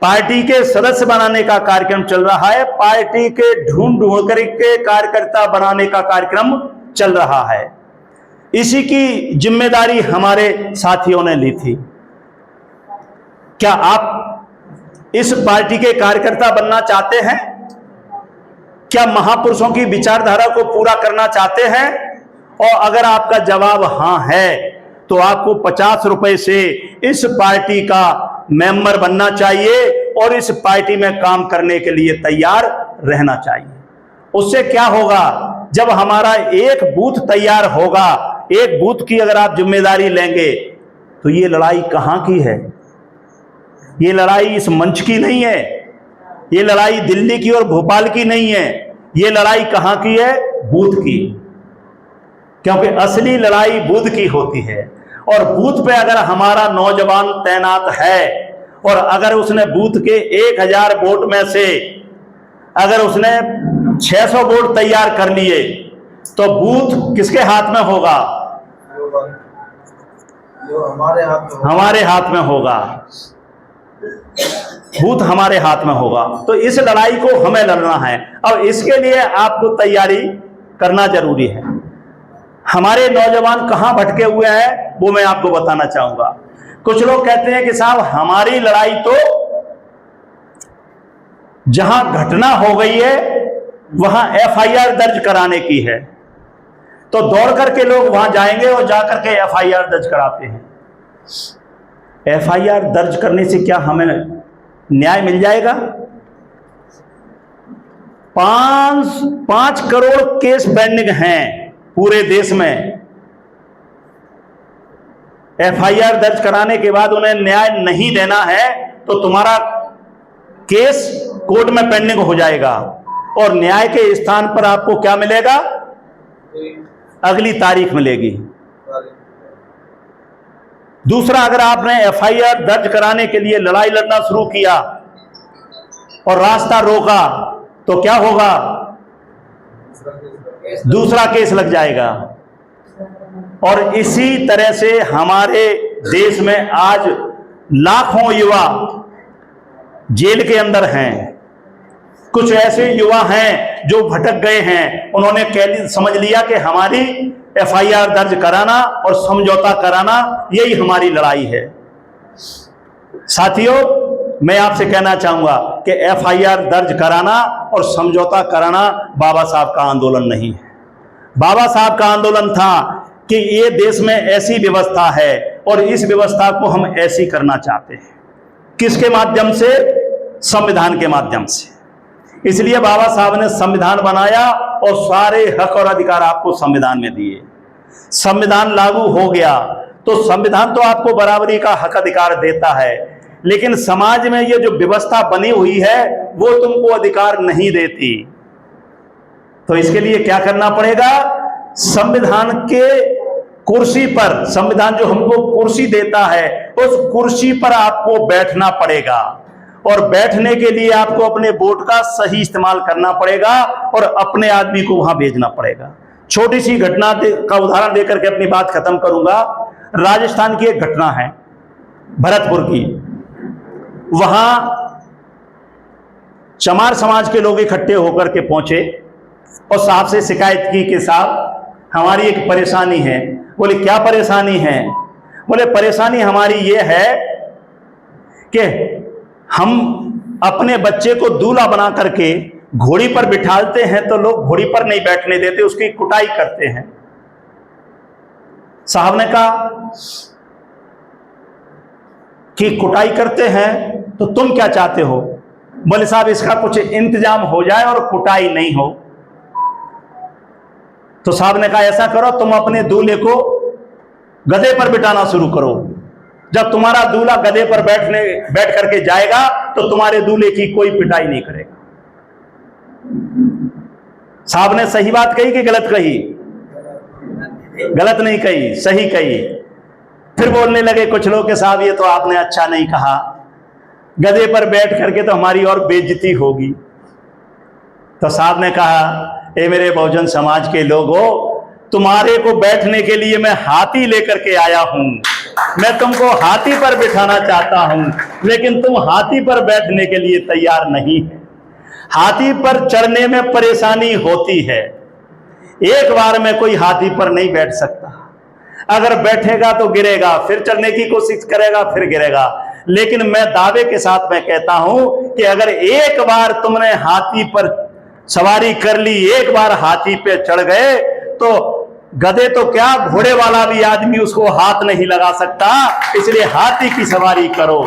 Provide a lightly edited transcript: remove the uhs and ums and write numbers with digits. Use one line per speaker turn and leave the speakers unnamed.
Party के सदस्य बनाने का कार्यक्रम चल रहा है, पार्टी के ढूंढ करके कार्यकर्ता बनाने का कार्यक्रम चल रहा है। इसी की जिम्मेदारी हमारे साथियों ने ली थी। क्या आप इस पार्टी के कार्यकर्ता बनना चाहते हैं? क्या महापुरुषों की विचारधारा को पूरा करना चाहते हैं? और अगर आपका जवाब हां है तो आपको 50 रुपए से इस पार्टी का मेंबर बनना चाहिए और इस पार्टी में काम करने के लिए तैयार रहना चाहिए। उससे क्या होगा, जब हमारा एक बूथ तैयार होगा, एक बूथ की अगर आप जिम्मेदारी लेंगे, तो ये लड़ाई कहां की है? ये लड़ाई इस मंच की नहीं है, ये लड़ाई दिल्ली की और भोपाल की नहीं है, ये लड़ाई कहां की है? बूथ की। क्योंकि असली लड़ाई बूथ की होती है। और बूथ पे अगर हमारा नौजवान तैनात है और अगर उसने बूथ के 1000 वोट में से अगर उसने 600 वोट तैयार कर लिए, तो बूथ किसके हाथ में होगा? हमारे हाथ में होगा। बूथ हमारे हाथ में होगा। तो इस लड़ाई को हमें लड़ना है। अब इसके लिए आपको तैयारी करना जरूरी है। हमारे नौजवान कहां भटके हुए हैं वो मैं आपको बताना चाहूंगा। कुछ लोग कहते हैं कि साहब हमारी लड़ाई तो जहां घटना हो गई है वहां एफआईआर दर्ज कराने की है, तो दौड़ करके लोग वहां जाएंगे और जाकर के एफआईआर दर्ज कराते हैं। एफआईआर दर्ज करने से क्या हमें न्याय मिल जाएगा? 5 करोड़ केस पेंडिंग हैं पूरे देश में। एफआईआर दर्ज कराने के बाद उन्हें न्याय नहीं देना है तो तुम्हारा केस कोर्ट में पेंडिंग हो जाएगा और न्याय के स्थान पर आपको क्या मिलेगा? अगली तारीख मिलेगी। दूसरा, अगर आपने एफआईआर दर्ज कराने के लिए लड़ाई लड़ना शुरू किया और रास्ता रोका तो क्या होगा? दूसरा केस लग जाएगा। और इसी तरह से हमारे देश में आज लाखों युवा जेल के अंदर हैं। कुछ ऐसे युवा हैं जो भटक गए हैं, उन्होंने समझ लिया कि हमारी एफआईआर दर्ज कराना और समझौता कराना यही हमारी लड़ाई है। साथियों, मैं आपसे कहना चाहूंगा कि एफआईआर दर्ज कराना और समझौता कराना बाबा साहब का आंदोलन नहीं है। बाबा साहब का आंदोलन था कि ये देश में ऐसी व्यवस्था है और इस व्यवस्था को हम ऐसी करना चाहते हैं। किसके माध्यम से? संविधान के माध्यम से। इसलिए बाबा साहब ने संविधान बनाया और सारे हक और अधिकार आपको संविधान में दिए। संविधान लागू हो गया तो संविधान तो आपको बराबरी का हक अधिकार देता है, लेकिन समाज में ये जो व्यवस्था बनी हुई है वो तुमको अधिकार नहीं देती। तो इसके लिए क्या करना पड़ेगा? संविधान के कुर्सी पर, संविधान जो हमको कुर्सी देता है, उस कुर्सी पर आपको बैठना पड़ेगा और बैठने के लिए आपको अपने वोट का सही इस्तेमाल करना पड़ेगा और अपने आदमी को वहां भेजना पड़ेगा। छोटी सी घटना का उदाहरण देकर के अपनी बात खत्म करूंगा। राजस्थान की एक घटना है, भरतपुर की। वहां चमार समाज के लोग इकट्ठे होकर के पहुंचे और साहब से शिकायत की कि साहब हमारी एक परेशानी है। बोले क्या परेशानी है? बोले परेशानी हमारी ये है कि हम अपने बच्चे को दूल्हा बना करके घोड़ी पर बिठाते हैं तो लोग घोड़ी पर नहीं बैठने देते, उसकी कुटाई करते हैं। साहब ने कहा कि कुटाई करते हैं तो तुम क्या चाहते हो? बोले साहब इसका कुछ इंतजाम हो जाए और कुटाई नहीं हो। तो साहब ने कहा ऐसा करो, तुम अपने दूल्हे को गधे पर बिठाना शुरू करो। जब तुम्हारा दूल्हा गधे पर बैठ करके जाएगा तो तुम्हारे दूल्हे की कोई पिटाई नहीं करेगा। साहब ने सही बात कही कि गलत कही? गलत नहीं कही, सही कही। फिर बोलने लगे कुछ लोग के साहब ये तो आपने अच्छा नहीं कहा, गधे पर बैठ करके तो हमारी और बेइज्जती होगी। तो साहब ने कहा ए मेरे बहुजन समाज के लोगों, तुम्हारे को बैठने के लिए मैं हाथी लेकर के आया हूं, मैं तुमको हाथी पर बिठाना चाहता हूं, लेकिन तुम हाथी पर बैठने के लिए तैयार नहीं है। हाथी पर चढ़ने में परेशानी होती है, एक बार में कोई हाथी पर नहीं बैठ सकता। अगर बैठेगा तो गिरेगा, फिर चढ़ने की कोशिश करेगा, फिर गिरेगा। लेकिन मैं दावे के साथ मैं कहता हूं कि अगर एक बार तुमने हाथी पर सवारी कर ली, एक बार हाथी पे चढ़ गए, तो गधे तो क्या, घोड़े वाला भी आदमी उसको हाथ नहीं लगा सकता। इसलिए हाथी की सवारी करो।